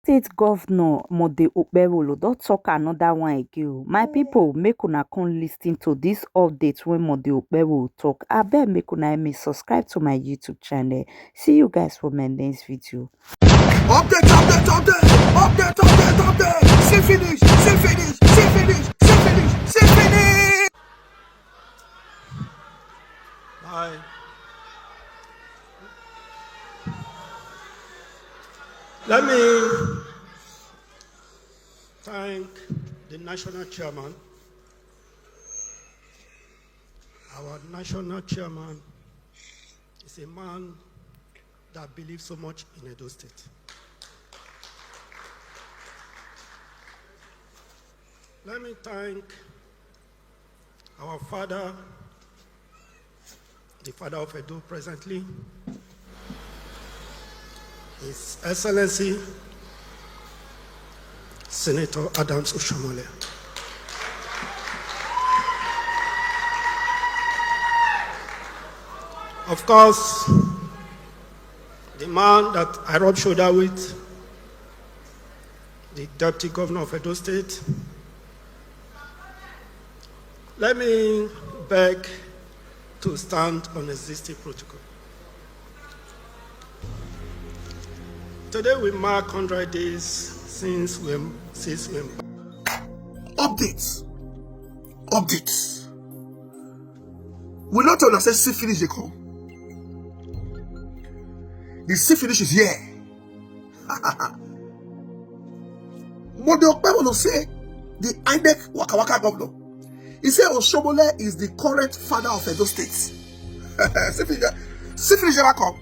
State Governor Mode Okpebholo don talk another one again o. My people, make una come lis ten to this update wey Mode Okpebholo talk. Abeg make una help me subscribe to my YouTube channel. See you guys for my next video. Update, update, update, update, update, update. See finish, see finish, see finish, see finish, see finish. Bye. Let me thank the national chairman. Our national chairman is a man that believes so much in Edo State. Let me thank our father, the father of Edo presently, His Excellency, Senator Adams Oshiomhole. Of course, the man that I rub shoulder with, the Deputy Governor of Edo State. Let me beg to stand on existing protocol. Today we mark 100 days since we Updates. Updates. We not understand see finish they come. The see finish is here. Mode Okpebholo say the INEC Waka Waka governor. He said Oshiomhole is the current father of Edo State. See finish never come.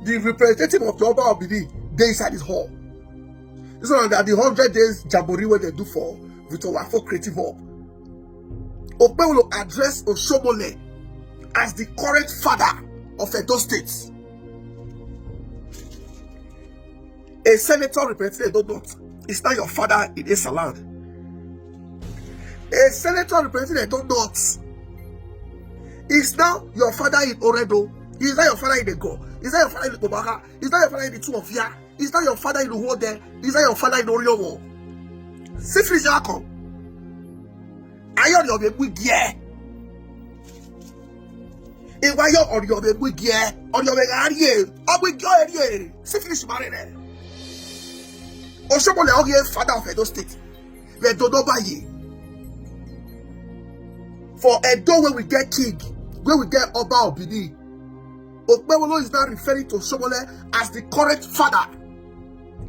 The representative of the Oba of Benin, they inside this hall. This one that the 100 days jamboree where they do for Victor Wafo Creative Hub. Okpebholo addressed Oshiomhole as the current father of Edo State. A senator representing Edo North is not your father in Esa land. A senator representing Edo North is now your father in Oredo. He is not your father in Ego. Is that your father in Obaka? Is that your father in the Two of Ya? Is that your father in Uwode? Is that your father in Oriowo? Sifri Jako. Ayon your baby gear. Iwayo on your baby gear. On your baby on we go here. Sifri Shimarene. Oshiomhole Ogie, father of Edo State. We don't buy ye. For Edo where we get king, where we get Oba of Benin. Okpebholo is now referring to Oshiomhole as the current father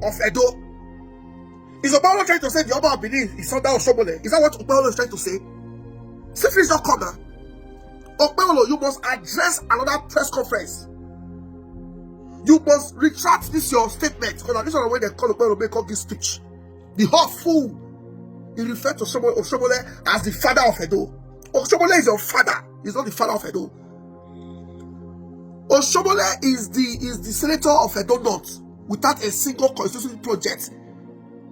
of Edo. Is Okpebholo trying to say the Oba of Benin is under Oshiomhole? Is that what Okpebholo is trying to say? Simply is not corner. Okpebholo, you must address another press conference. You must retract this your statement because this is the way they call Okpebholo make up this speech. The whole fool. He referred to Oshiomhole as the father of Edo. Oshiomhole is your father. He's not the father of Edo. Oshiomhole is the senator of Edo North without a single constitution project.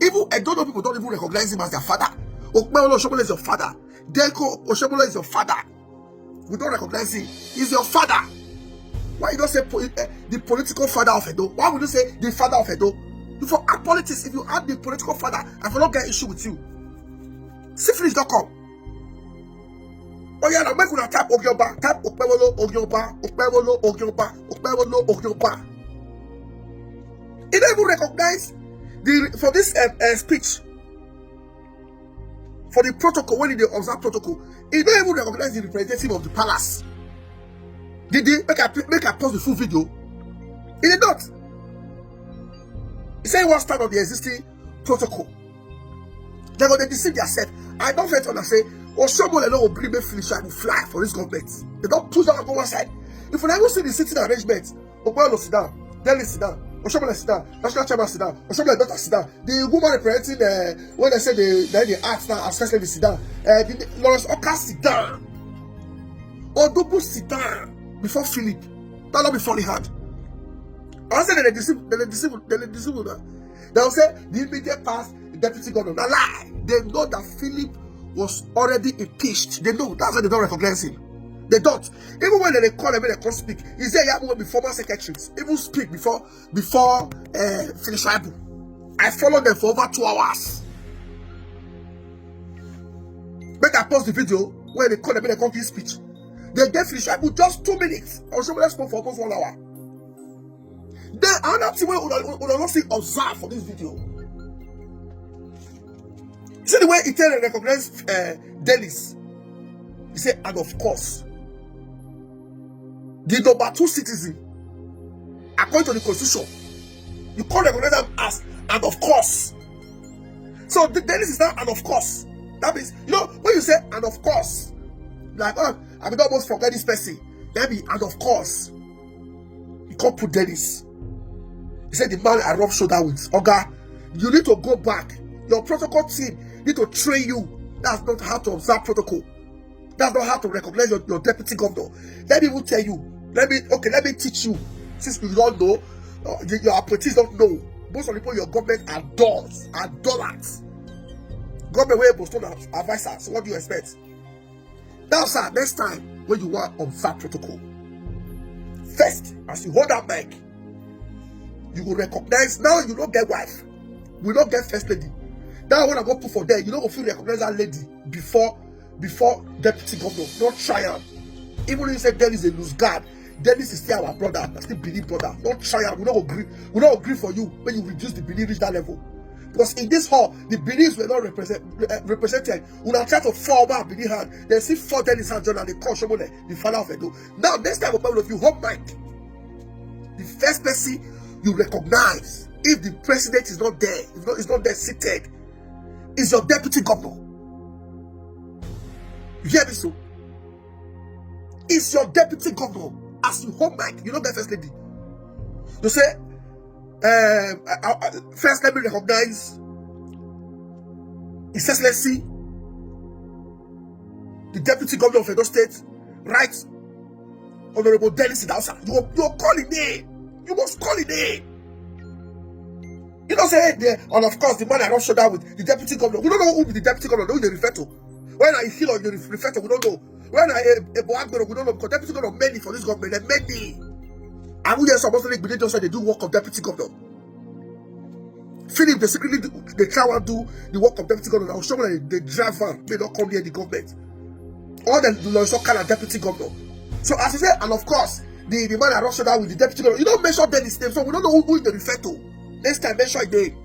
Even Edo North people don't even recognize him as their father. Okpebholo Oshiomhole is your father. Denko Oshiomhole is your father. We don't recognize him. He's your father. Why you don't say the political father of Edo? Why would you say the father of Edo? If you add politics, if you add the political father, I will not get issue with you. Syphilis.com. Oh yeah, now make una type Ogyoba, type Okpebholo, Ogyoba, Okpebholo, Ogyoba, Okpebholo, Ogyoba. He don't even recognize for this speech, for the protocol, when he observe protocol, he don't even recognize the representative of the palace. Did he make a post the full video? He did not. He said he was part of the existing protocol. They're going to deceive themselves. I don't fit to say, Oshiomhole will bring me finish and fly for this government. They don't push down on one side. If you never see the sitting arrangement, Okpebholo sit down, Delhi sit down, Oshiomhole sit down, National Chairman sit down, Oshiomhole daughter sit down. The woman representing when they say the arts now as first lady sit down, Lawrence Oka sit down, Odobu sit down before Philip. That not be funny hand. I say they deceive that. They will say the immediate past, the deputy governor. Now lie. They know that Philip was already impeached. They know that's why they don't recognize him. They don't. Even when they call them, when they can't speak, is there yeah, be former secretaries even speak before finish Bible. I followed them for over 2 hours. Make I post the video where they call them, when they can't give speech. They get finish Bible just 2 minutes. Or somebody spoke for almost 1 hour. Then another thing we will not see observe for this video. You see the way he tell and recognize Dennis. He said, and of course, the number 2 citizen, according to the constitution, you can't recognize them as and of course. So Dennis is now and of course. That means, you know, when you say and of course, like, oh, I will almost forget this person. That be and of course. You can't put Dennis. He said the man I rub shoulder with. Oga, you need to go back. Your protocol team need to train you. That's not how to observe protocol. That's not how to recognize your deputy governor. Let me even tell you. Let me teach you. Since you don't know, your appointees don't know. Most of the people in your government are dolls, are dollars. Government will post on advisors. So what do you expect? Now, sir, next time when you want observe protocol, first, as you hold that mic, you will recognize. Now you don't get wife, we don't get first lady. Now when I go put for there, you don't go feel recognize that lady before deputy governor. Don't try am. Even if you say Dennis is a loose guard, Dennis is still our brother, still believe brother. Don't try am. We don't agree for you when you reduce the belief reach that level. Because in this hall, the beliefs were not represented. When I try to fall back belief hand, they see 4 Dennis and John and they call Shomole, the father of Edo. Now next time, if you hold mic, the first person you recognize, if the president is not there, is not there seated, is your deputy governor. You hear me so? It's your deputy governor. As you hold mic, you don't get first lady. You say, first let me recognize His Excellency, the deputy governor of Edo State, right? Honorable Dennis Idausa. You're calling name. You must call it name. You don't say there, and of course the man I rub shoulder with, the deputy governor. We don't know who the deputy governor, who they refer to. When I heal or you refer to, we don't know. When I we don't know, because deputy governor many for this government, there many. And we are supposed to make just say they do work of deputy governor. Philip, they secretly they try to do the work of deputy governor. I will show them they drive van, they don't come near the government. All the so kind of deputy governor. So as I said, and of course, the man I rub shoulder with the deputy governor, you don't mention Dennis name, so we don't know who they refer to. Next time, mention it name.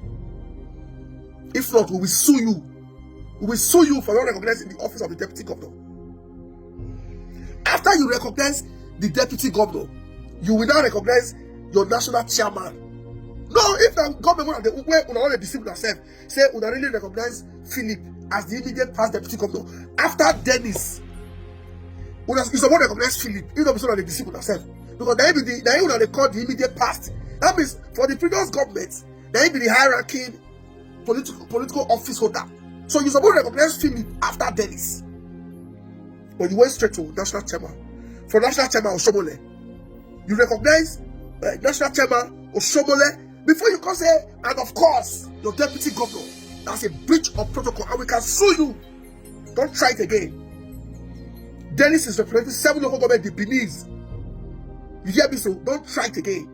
If not, we will sue you. We will sue you for not recognizing the office of the deputy governor. After you recognize the deputy governor, you will now recognize your national chairman. No, if the government want to deceive themselves, say we really recognize Philip as the immediate past deputy governor. After Dennis, you supposed to recognize Philip. You don't be so that they deceive themselves. Because they call the immediate past. That means for the previous government, they be the high-ranking political office holder. So you supposed to recognize Philip after Dennis. But you went straight to national chairman. For national chairman Oshomole, you recognize national chairman Oshomole before you can say, and of course, your deputy governor. That's a breach of protocol, and we can sue you. Don't try it again. Dennis is representing 7 local government, the Benin's. You hear me? So don't try it again.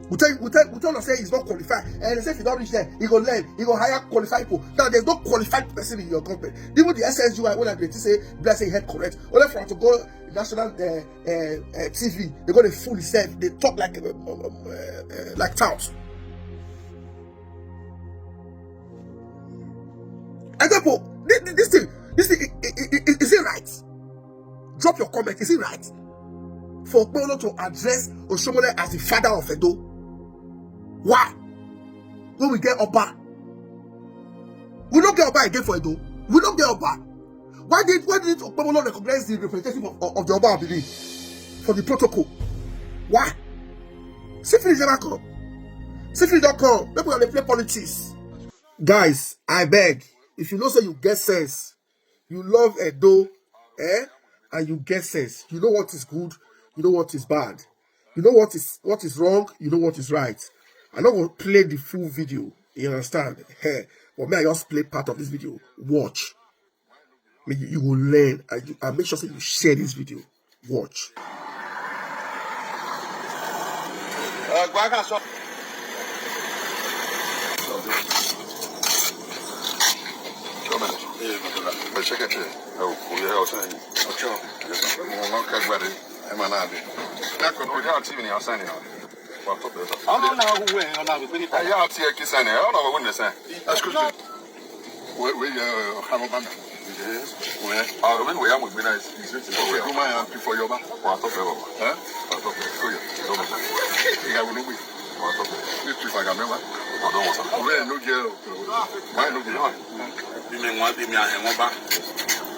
We tell us say he's not qualified, and they say if he don't reach there, he go learn, he go hire qualified people. Now there's no qualified person in your government. Even the SSGI, when they say bless say head correct, only for to go national TV, they go to fool itself. They talk like touts. And therefore, this thing, is it right? Drop your comment. Is it right for Okpebholo to address Oshomole as the father of Edo? Why? When we get Oba, we don't get Oba again for Edo. We don't get Oba. Why did Okpebholo recognize the representative of the Oba, I believe, for the protocol? Why? Sifri never come. Sifri don't come. People are play politics. Guys, I beg, if you know say you get sense, you love Edo, and you get sense. You know what is good, you know what is bad. You know what is wrong, you know what is right. I'm not going to play the full video. You understand? But may I just play part of this video. Watch. You will learn, and make sure that you share this video. Watch.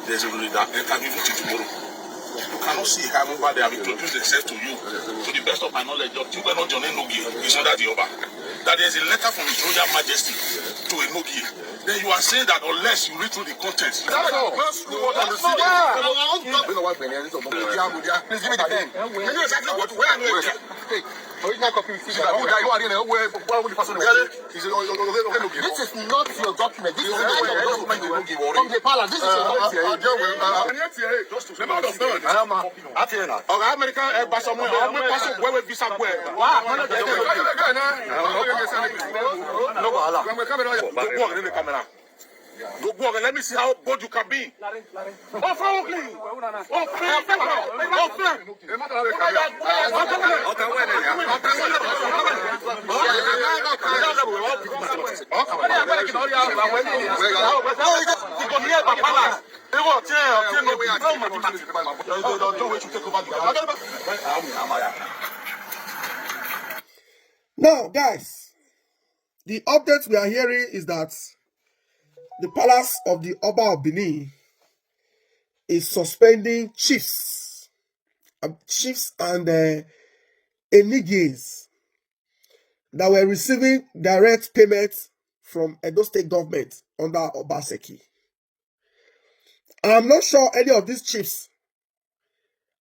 There's a really that interview tomorrow. You cannot see how over they have introduced themselves to you. To the best of my knowledge, you cannot John Enogi is under the Oba. That there is a letter from His Royal Majesty to Enogi. Then you are saying that unless you read through the contents. Please give me the pen. You know exactly what where I'm going. Original copy. This is not your document. This is your document from the palace. This is your document. Let me see how bold you can be. Now, guys, the update we are hearing is that the palace of the Oba of Benin is suspending chiefs and enigies that were receiving direct payments from Edo State government under Obaseki. I'm not sure any of these chiefs.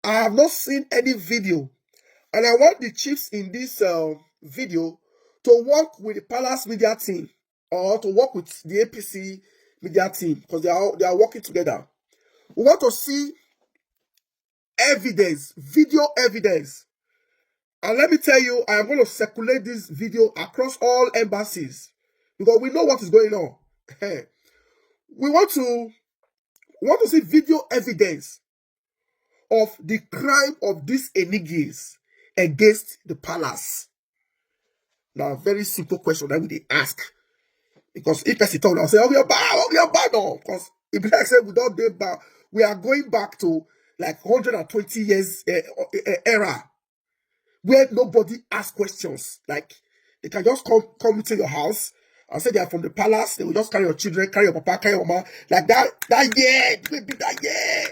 I have not seen any video, and I want the chiefs in this video to work with the palace media team or to work with the APC media team because they are working together. We want to see evidence, video evidence. And let me tell you, I am going to circulate this video across all embassies because we know what is going on. We want to see video evidence of the crime of these enigies against the palace. Now, a very simple question that we ask. Because if person talk, I'll say, oh, you're bad, no. Because if like say we don't do back, we are going back to like 120 years era where nobody asks questions. Like they can just come into your house and say they are from the palace. They will just carry your children, carry your papa, carry your mama. Like that year, we did that year.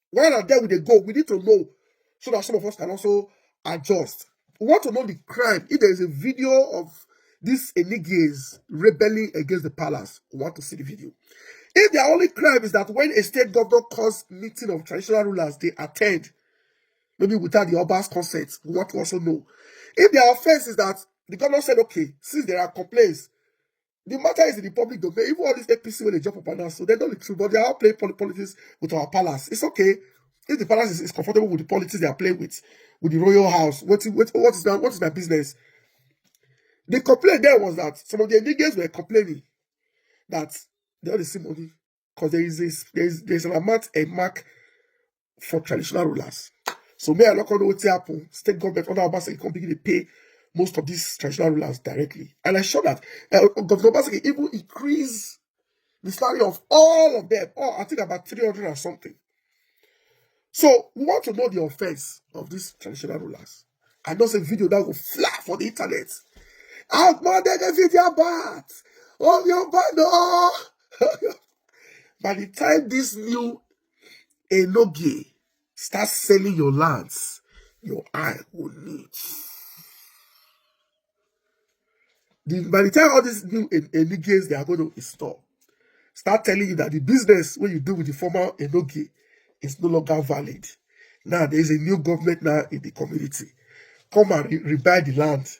Where are they? Will they go? We need to know so that some of us can also adjust. We want to know the crime. If there is a video of these enigies rebelling against the palace, we want to see the video. If their only crime is that when a state governor calls meeting of traditional rulers, they attend, maybe without the Oba's consent, we want to also know. If their offense is that the governor said, okay, since there are complaints, the matter is in the public domain. Even all these APC when they jump up and down, so they don't the truth, but they are all playing politics with our palace. It's okay if the palace is comfortable with the politics they are playing with the royal house. What is my business? The complaint there was that some of the niggas were complaining that they all the same money because there's an amount, a mark for traditional rulers. So may I not know what's happened. State government under Obaseki can begin to pay most of these traditional rulers directly. And I saw that Governor Obaseki even increased the salary of all of them. I think about 300 or something. So we want to know the offense of these traditional rulers. And not a video that will fly for the internet. I've wanted a video bad. Oh, your bad, no. By the time this new enogi starts selling your lands, your eye will need. By the time all these new enigies they are going to install, start telling you that the business when you do with the former enogi is no longer valid. Now there is a new government now in the community. Come and rebuy the land.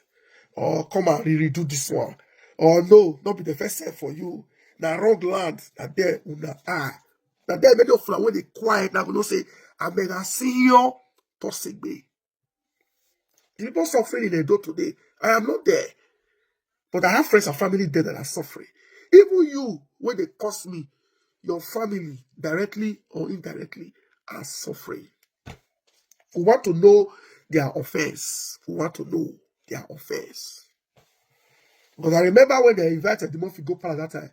Or come and redo this one. Or no, not be the first step for you. Now wrong land, and there una eye Now there many of them when they quiet now gonna say, I'm a senior Tosegbe. The people suffering in Edo today, I am not there. But I have friends and family there that are suffering. Even you, when they cost me, your family, directly or indirectly, are suffering. We want to know their offense. We want to know their offense. Because I remember when they invited the Murphy Gopal at that time,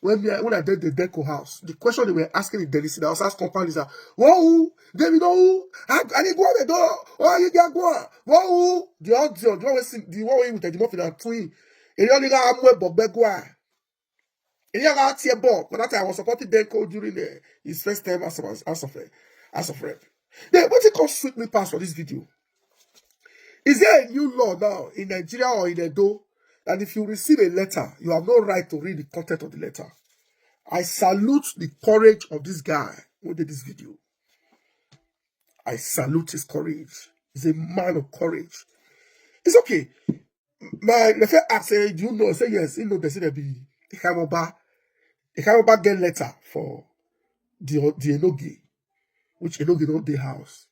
when I did the Deco house, the question they were asking in Delhi, I was asking companies, whoa, David, no, I didn't go on the door, oh, you can't go on, whoa, the audio, the one with the Murphy and twin, and you only got a bob, begua. And you got here, Bob, but that time I was supporting Deco during his first time as of rep. Then, what it comes sweet me pass for this video? Is there a new law now in Nigeria or in Edo that if you receive a letter, you have no right to read the content of the letter? I salute the courage of this guy who did this video. I salute his courage. He's a man of courage. It's okay. The first ask, say, do you know? I say, yes, you know, they say there be a Kamoba get letter for the Enoge, which Enoge don't the house.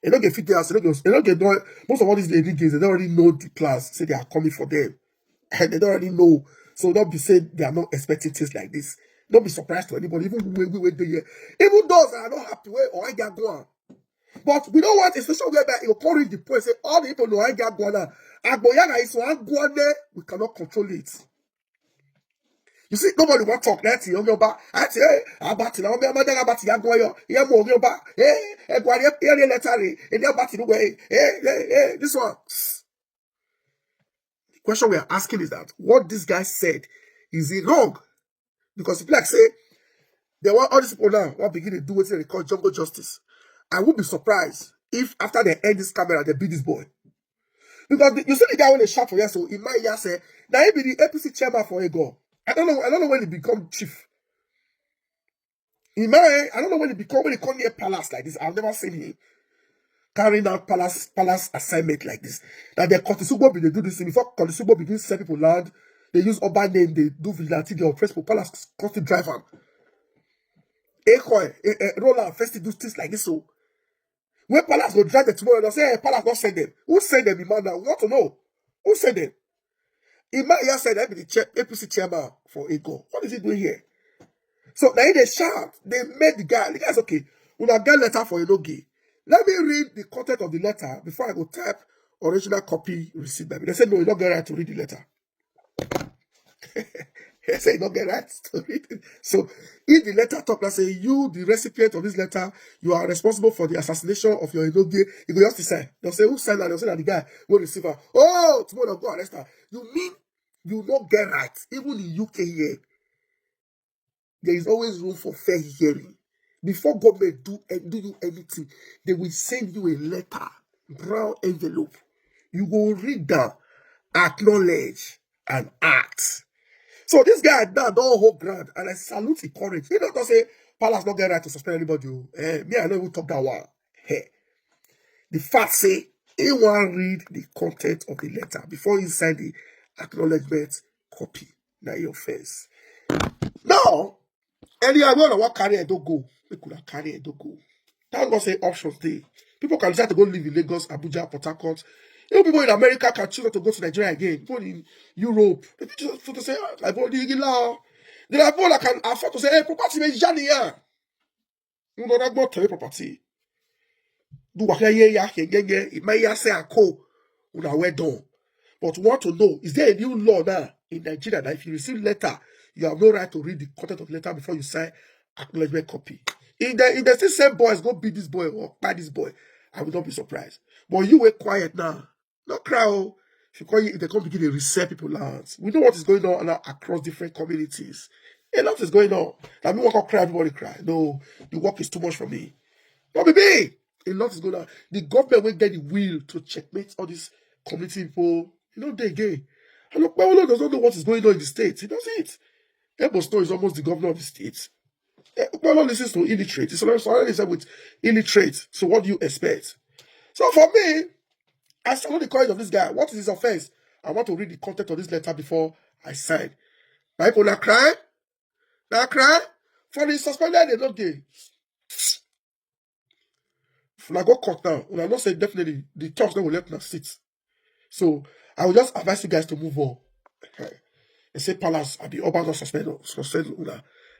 Enoge fit the house. Enoge don't, most of all these Enoges, they don't already know the class, say they are coming for them. And they don't already know. So don't be saying they are not expecting things like this. Don't be surprised to anybody, even when we wait there. Even those that are not happy, or I get going. But we don't want a situation whereby you can reach the point, say all the people know I get going. Agboyaga is one go there, we cannot control it. You see, nobody want to talk that you know back. I say, about now, my mother about Yagoyo, Yamo, back, Guardia letter, and they're about the way. This one. The question we are asking is that what this guy said, is it wrong? Because if like say, they want all these people now want begin to do what they call jungle justice. I would be surprised if after they end this camera, they beat this boy. Because you see the guy when they shot for you, so in my year say, now he be the APC chairman for a go. I don't know when he become chief. In my, I don't know when he come near palace like this. I've never seen him carrying out palace assignment like this. That the Kotisubo they do this thing. Before Kotisubo begins to sell people land, they use urban name, they do vigilante, they oppress people, palace constant drive them. Roland first do things like this. So when palace go drive them tomorrow, they'll say, hey, palace don't send them. Who send them, man? Now we want to know. Who send them? Imaya said that be the APC chairman for Ego. What is he doing here? So now they shout, they made the guy's okay. When I get letter for Enoge, let me read the content of the letter before I go type original copy received by me. They said, no, you don't get right to read the letter. They say you don't get right to read it. So if the letter talk, let's say you, the recipient of this letter, you are responsible for the assassination of your Enoge, you go just to say, they'll say, who signed that? They'll say that the guy will receive her. Oh, tomorrow go arrest her. You mean you don't get right? Even in UK here, there is always room for fair hearing. Before government do you anything, they will send you a letter, brown envelope. You go read that, acknowledge, and act. So this guy now don't hold ground, and I salute his courage. He don't say palace not get right to suspend anybody. Me, I don't even talk that one. Hey, the fact say he want read the content of the letter before he sign the acknowledgement copy. Now your face. Now, anyhow, we want to carry a go. We could have carry a go. That's not say options day. People can decide to go live in Lagos, Abuja, Port Harcourt. You know, people in America can choose not to go to Nigeria again. People in Europe, they choose to say, I bought the law. There are people that can afford to say, hey, property may jani ya. You know, that's not tell property. Do what it may say a co. We're done. But we want to know, is there a new law now in Nigeria that if you receive letter, you have no right to read the content of the letter before you sign acknowledgement copy? If they still say boys go beat this boy or buy this boy, I will not be surprised. But you were quiet now. Not cry. If they come begin to resell people lands. We know what is going on now across different communities. A lot is going on. I mean, walk cry, everybody cry. No, the work is too much for me. Not be. A lot is going on. The government will get the will to checkmate all these community people. You know, they gay. And Okpebholo does not know what is going on in the state. He does it. Ebosto is almost the governor of the state. Okpebholo listens to illiterate. It's already said with illiterate. So what do you expect? So for me, I salute the courage of this guy. What is his offense? I want to read the content of this letter before I sign. My people not cry. Not cry. For the suspended, they don't dey. When I go court now, when I not say definitely the talks that will let us sit. So I will just advise you guys to move on. They say palace, I be about to suspend.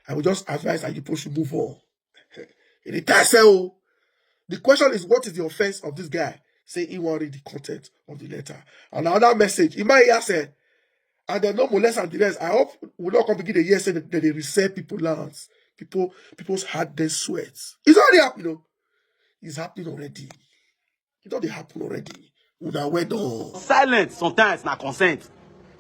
I will just advise that you push to move on. The question is, what is the offense of this guy? Say he won't read the content of the letter. And another message, he might say, and then no molest and the rest. I hope we'll not come begin the year saying that they resell people lands. People's heart they sweat. It's already happening. It's happening already. It already happened already. Silence sometimes na consent.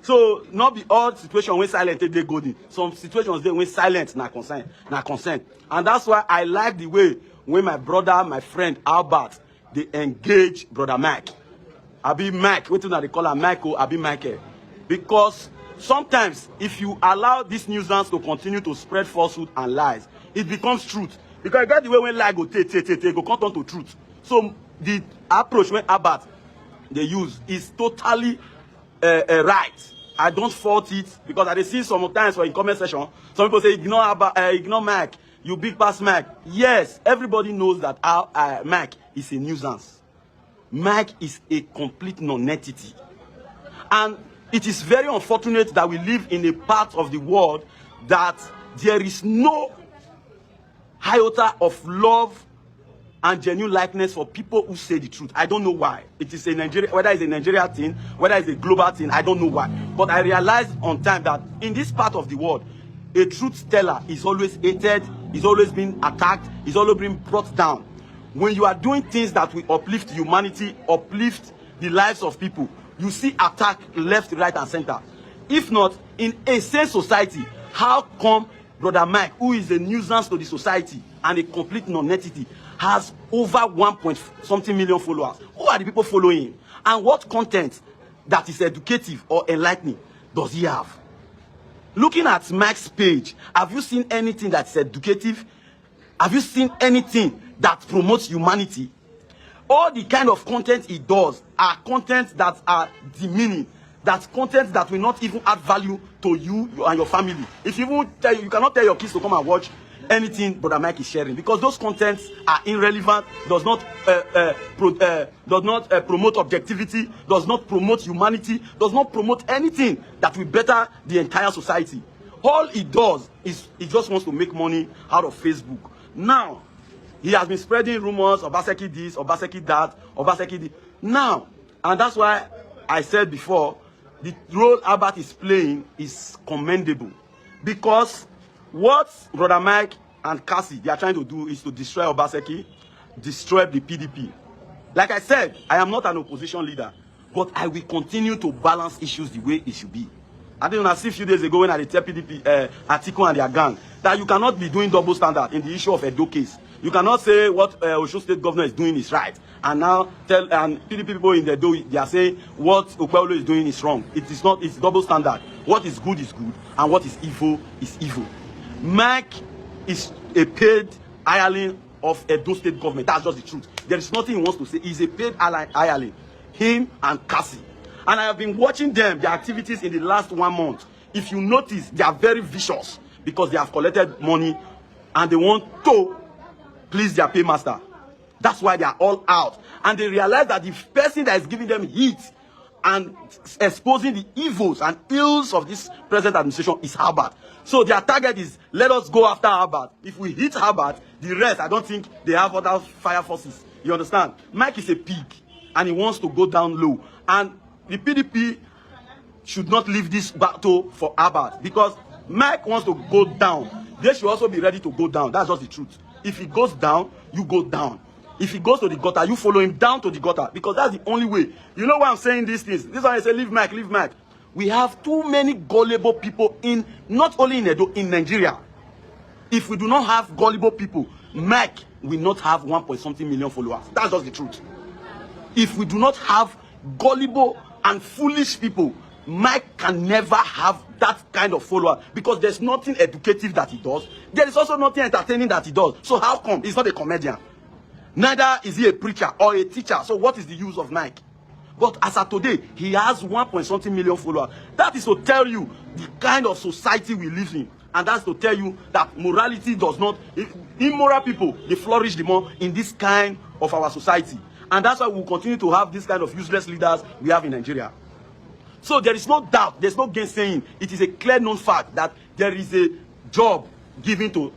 So not be all situation when silent they golden. Some situations they when silent na consent. And that's why I like the way when my brother, my friend Albert, they engage brother Mike. Abi Mike, what do they call him? Michael, Abi Michael. Because sometimes if you allow this nuisance to continue to spread falsehood and lies, it becomes truth. Because I got the way when lie go go come on to truth. So the approach when Albert they use is totally right. I don't fault it because I see sometimes in comment section, some people say ignore Mike, you big pass Mike. Yes, everybody knows that Mike is a nuisance. Mike is a complete non-entity. And it is very unfortunate that we live in a part of the world that there is no iota of love and genuine likeness for people who say the truth. I don't know why. It is a Nigeria, whether it's a Nigeria thing, whether it's a global thing, I don't know why. But I realized on time that in this part of the world, a truth teller is always hated, is always being attacked, is always being brought down. When you are doing things that will uplift humanity, uplift the lives of people, you see attack left, right, and center. If not, in a sane society, how come Brother Mike, who is a nuisance to the society and a complete non-entity, has over 1.something million followers? Who are the people following him? And what content that is educative or enlightening does he have? Looking at Mike's page, have you seen anything that's educative? Have you seen anything that promotes humanity? All the kind of content he does are content that are demeaning. That's content that will not even add value to you and your family. If you even tell you cannot tell your kids to come and watch anything Brother Mike is sharing, because those contents are irrelevant, does not promote objectivity, does not promote humanity, does not promote anything that will better the entire society. All he does is he just wants to make money out of Facebook. Now, he has been spreading rumors, Obaseki this, Obaseki that, Obaseki this. Now, and that's why I said before, the role Albert is playing is commendable. Because what Brother Mike and Cassie, they are trying to do is to destroy Obaseki, destroy the PDP. Like I said, I am not an opposition leader, but I will continue to balance issues the way it should be. I think when I see a few days ago when I tell PDP, Atiku and their gang, that you cannot be doing double standard in the issue of Edo case. You cannot say what Osun State governor is doing is right, and now tell and PDP people in the Edo, they are saying what Okpebholo is doing is wrong. It is not. It's double standard. What is good, and what is evil is evil. Mike is a paid hireling of Edo State government. That's just the truth. There is nothing he wants to say. He's a paid hireling. Him and Cassie. And I have been watching them, their activities in the last 1 month. If you notice, they are very vicious because they have collected money and they want to please their paymaster. That's why they are all out. And they realize that the person that is giving them heat and exposing the evils and ills of this present administration is Albert. So their target is, let us go after Albert. If we hit Albert, the rest, I don't think they have other fire forces. You understand? Mike is a pig and he wants to go down low. And the PDP should not leave this battle for Albert because Mike wants to go down. They should also be ready to go down. That's just the truth. If he goes down, you go down. If he goes to the gutter, you follow him down to the gutter because that's the only way. You know why I'm saying these things? This one I say, leave Mike, leave Mike. We have too many gullible people in, not only in Edo, in Nigeria. If we do not have gullible people, Mike will not have 1.something million followers. That's just the truth. If we do not have gullible and foolish people, Mike can never have that kind of follower because there's nothing educative that he does. There is also nothing entertaining that he does. So how come he's not a comedian? Neither is he a preacher or a teacher. So what is the use of Mike? But as of today, he has 1.something million followers. That is to tell you the kind of society we live in. And that's to tell you that morality does not, immoral people, they flourish the more in this kind of our society. And that's why we'll continue to have this kind of useless leaders we have in Nigeria. So there is no doubt, there's no gainsaying. It is a clear known fact that there is a job given to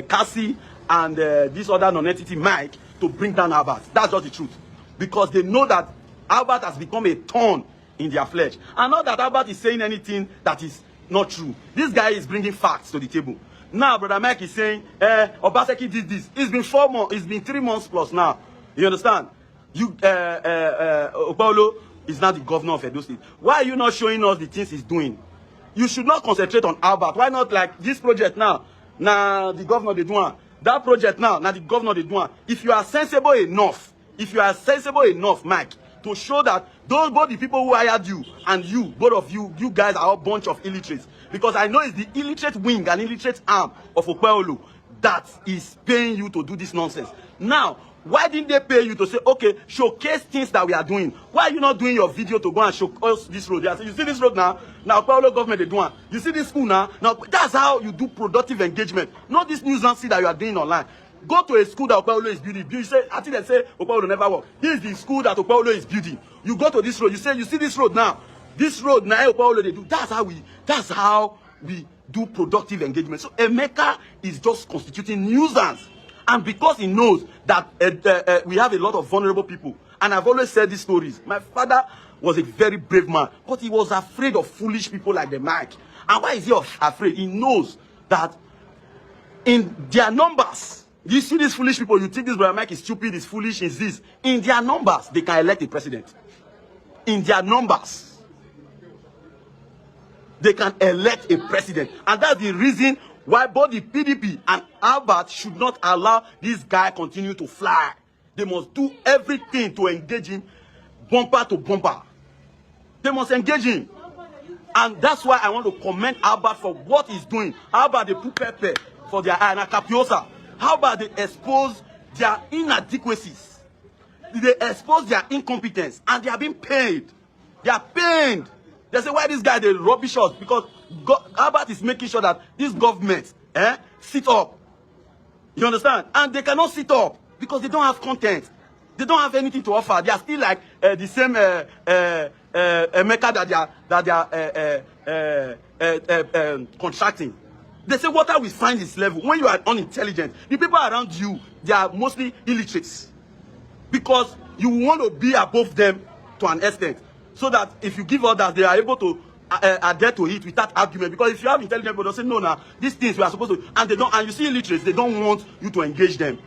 Cassie and this other non-entity Mike to bring down Albert. That's just the truth. Because they know that Albert has become a thorn in their flesh. And not that Albert is saying anything that is not true. This guy is bringing facts to the table. Now, Brother Mike is saying, Obaseki did this. It's been 4 months, it's been 3 months plus now. You understand? Okpebholo is now the governor of Edo State. Why are you not showing us the things he's doing? You should not concentrate on Albert. Why not like this project now? Now the governor they do that project now the governor they do. If you are sensible enough, Mike, to show that both the people who hired you and you, both of you guys are a bunch of illiterates. Because I know it's the illiterate wing and illiterate arm of Okpebholo that is paying you to do this nonsense. Now, why didn't they pay you to say, okay, showcase things that we are doing? Why are you not doing your video to go and show us this road? You see this road now? Now, Okpebholo government, they do one. You see this school now? Now, that's how you do productive engagement. Not this nuisance that you are doing online. Go to a school that Okpebholo is building. You say, I think they say Okpebholo never work. This is the school that Okpebholo is building. You go to this road. You say, you see this road now? This road now, Okpebholo they do. That's how we do productive engagement. So Emeka is just constituting nuisance. And because he knows that we have a lot of vulnerable people, and I've always said these stories. My father was a very brave man, but he was afraid of foolish people like the Mike. And why is he afraid? He knows that in their numbers, you see these foolish people, you think this brother Mike is stupid, is foolish, is this. In their numbers, they can elect a president. In their numbers, they can elect a president. And that's the reason why both the PDP and Albert should not allow this guy continue to fly. They must do everything to engage him bumper to bumper. They must engage him. And that's why I want to commend Albert for what he's doing. How about they put pepper for their eye and capiosa? How about they expose their inadequacies? They expose their incompetence and they are being paid. They are paid. They say, why this guy, they rubbish us? Because Albert is making sure that this government sit up. You understand? And they cannot sit up because they don't have content. They don't have anything to offer. They are still like the same Emeka that they are contracting. They say water will find its level. When you are unintelligent, the people around you, they are mostly illiterates. Because you want to be above them to an extent. So that if you give others, they are able to adhere to it without argument. Because if you have intelligent people, they say, no, now, these things we are supposed to, and they don't, and you see illiterates, they don't want you to engage them.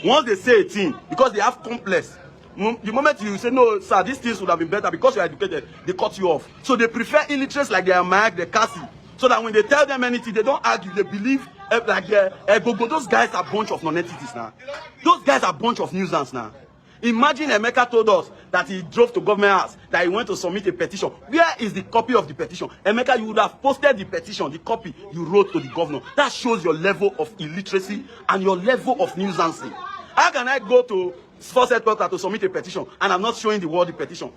Once they say a thing, because they have complex, the moment you say, no, sir, these things would have been better because you are educated, they cut you off. So they prefer illiterates like they are Mike, the Cassie. So that when they tell them anything, they don't argue, they believe like those guys are a bunch of non-entities now. Those guys are a bunch of nuisance now. Imagine Emeka told us that he drove to government house, that he went to submit a petition. Where is the copy of the petition? Emeka, you would have posted the petition, the copy you wrote to the governor. That shows your level of illiteracy and your level of nuisance. How can I go to Force Headquarters to submit a petition and I'm not showing the word the petition?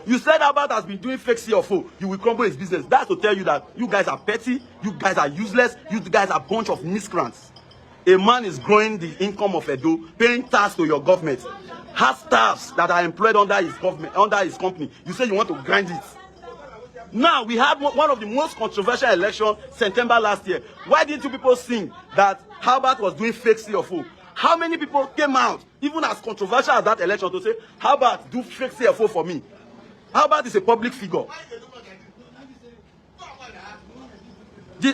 You said Albert has been doing fake CFO. You will crumble his business. That's to tell you that you guys are petty, you guys are useless, you guys are a bunch of miscreants. A man is growing the income of Edo, paying tax to your government, has staffs that are employed under his government, under his company. You say you want to grind it. Now, we had one of the most controversial elections September last year. Why didn't you people think that Albert was doing fake CFO? How many people came out, even as controversial as that election, to say, Albert, do fake CFO for me? Albert is a public figure.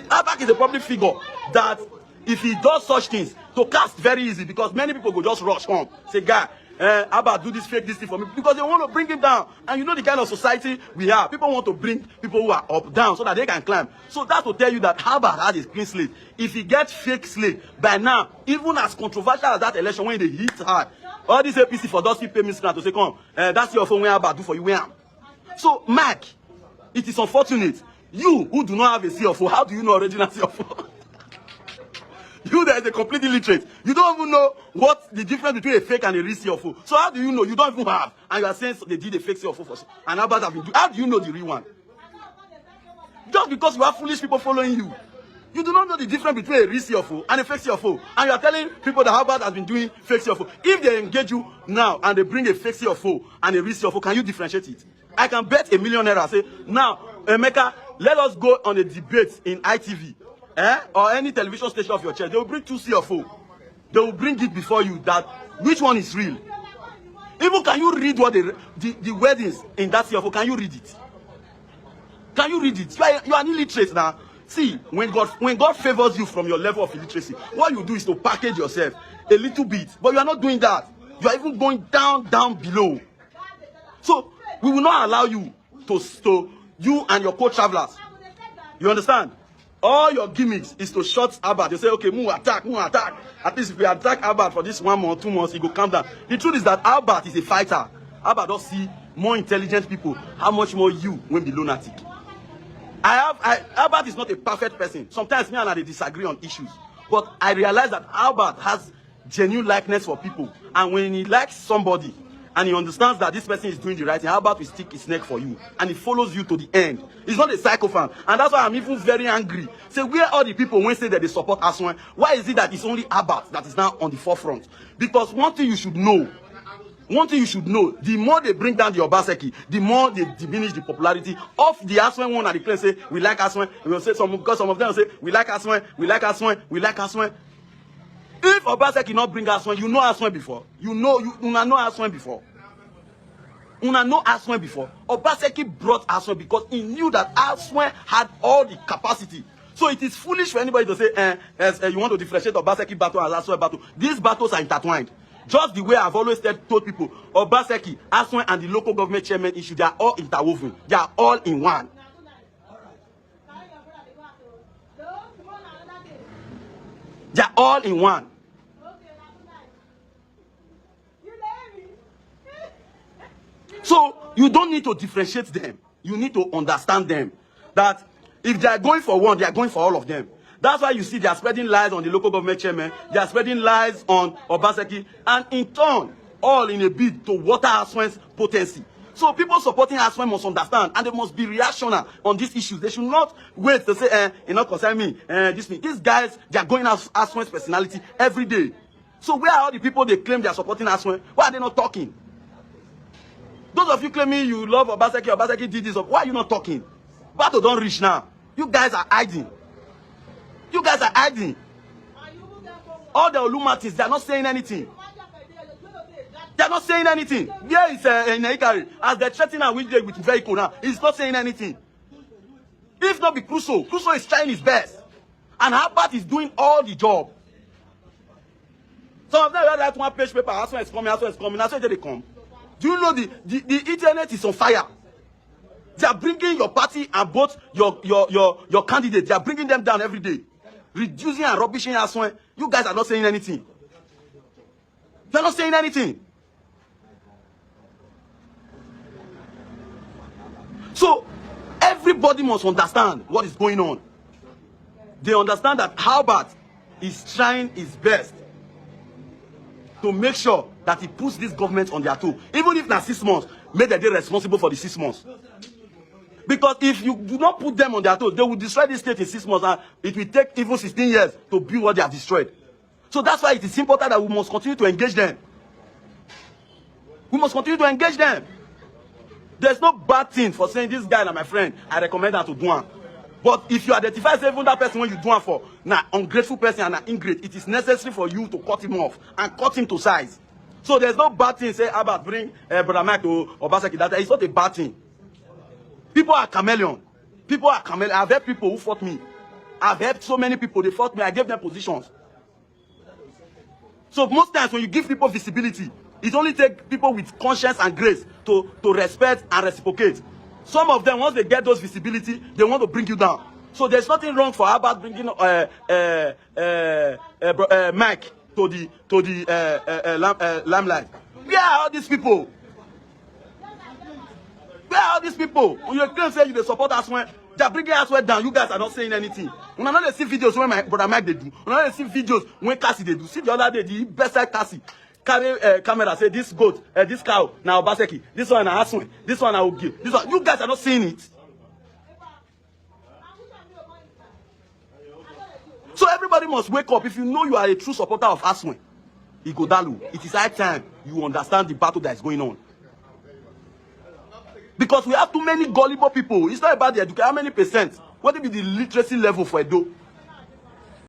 Albert is a public figure that if he does such things, to cast very easy because many people go just rush home. Say, guy, Albert, do this fake this thing for me because they want to bring him down. And you know the kind of society we have. People want to bring people who are up down so that they can climb. So that will tell you that Albert has a clean slate. If he gets fake slate, by now, even as controversial as that election when they hit hard, all this APC for those people pay me to say, come, that's your phone where Albert do for you. Where? So, Mike, it is unfortunate. You who do not have a CFO, how do you know original CFO? You that is a complete illiterate. You don't even know what the difference between a fake and a real CFO. So how do you know? You don't even have. And you are saying they did a fake CFO for and Albert have been doing. How do you know the real one? Just because you have foolish people following you. You do not know the difference between a real CFO and a fake CFO. And you are telling people that Harvard has been doing fake CFO. If they engage you now and they bring a fake CFO and a real CFO, can you differentiate it? I can bet $1 million and say, now, Emeka, let us go on a debate in ITV or any television station of your choice. They will bring 2 CFO. They will bring it before you that which one is real. Even can you read what the weddings in that CFO? Can you read it? Can you read it? You are an illiterate now. See, when God favors you from your level of illiteracy, what you do is to package yourself a little bit. But you are not doing that. You are even going down below. So we will not allow you to you and your co-travelers. You understand? All your gimmicks is to shut Albert. You say, okay, move attack. At least if we attack Albert for this 1 month, 2 months, he go calm down. The truth is that Albert is a fighter. Albert don't see more intelligent people. How much more you will be lunatic? Albert is not a perfect person. Sometimes me and I disagree on issues. But I realize that Albert has genuine likeness for people. And when he likes somebody and he understands that this person is doing the right thing, Albert will stick his neck for you. And he follows you to the end. He's not a psychophant. And that's why I'm even very angry. Say, where are the people when say that they support Aswan? Why is it that it's only Albert that is now on the forefront? Because one thing you should know, the more they bring down the Obaseki, the more they diminish the popularity of the Aswan one. And the claim say, we like Aswan. We will say because some of them will say, we like Aswan, we like Aswan, we like Aswan. If Obaseki not bring Aswan, you know Aswan before. You know Aswan before. Una know Aswan before. Obaseki brought Aswan because he knew that Aswan had all the capacity. So it is foolish for anybody to say, you want to differentiate Obaseki battle and Aswan battle. These battles are intertwined. Just the way I've always told people, Obaseki, Aswan, and the local government chairman issue, they are all interwoven. They are all in one. They are all in one. So you don't need to differentiate them. You need to understand them. That if they are going for one, they are going for all of them. That's why you see they are spreading lies on the local government chairman. They are spreading lies on Obaseki. And in turn, all in a bid to water Aswan's potency. So people supporting Aswan must understand. And they must be reactionary on these issues. They should not wait to say, it not concern me. These guys, they are going after Aswan's personality every day. So where are all the people they claim they are supporting Aswan? Why are they not talking? Those of you claiming you love Obaseki, Obaseki did this. Why are you not talking? Battle don't reach now. You guys are hiding. You guys are hiding. All the Olumatis, they are not saying anything. They are not saying anything. Here is in Ikari. As they're threatening our with vehicle now, he's not saying anything. If not be Crusoe is trying his best. And Albert is doing all the job. Some of them read that 1 page paper, Aswan is coming, that's why they come. Do you know the internet is on fire? They are bringing your party and both your candidates. They are bringing them down every day, reducing and rubbishing Aswan. You guys are not saying anything. They are not saying anything. So everybody must understand what is going on. They understand that Albert is trying his best to make sure that he puts this government on their toe. Even if na 6 months, make them responsible for the 6 months. Because if you do not put them on their toes, they will destroy this state in 6 months, and it will take even 16 years to build what they have destroyed. So that's why it is important that we must continue to engage them. We must continue to engage them. There's no bad thing for saying this guy and my friend, I recommend her to do one. But if you identify even that person when you do one for, now ungrateful person and an ingrate, it is necessary for you to cut him off and cut him to size. So there's no bad thing say Albert bring Brother Mike to Obaseki. That it's not a bad thing. People are chameleon. People are chameleon. I've helped people who fought me. I've helped so many people. They fought me. I gave them positions. So most times when you give people visibility, it only takes people with conscience and grace to respect and reciprocate. Some of them, once they get those visibility, they want to bring you down. So there's nothing wrong for Albert bringing Mike to the limelight. Where are all these people? Where are all these people? When you claim say you support us when they're bringing us down, you guys are not saying anything. When I know they see videos when my brother Mike they do, when I see videos when Cassie they do. See the other day, the best side Cassie carry camera say this goat, this cow, now Obaseki, this one I Aswan, this one I will give. This one, you guys are not seeing it. So everybody must wake up. If you know you are a true supporter of Aswen Ighodalo, it is high time you understand the battle that is going on. Because we have too many gullible people. It's not about the education. How many percent? What will be the literacy level for Edo?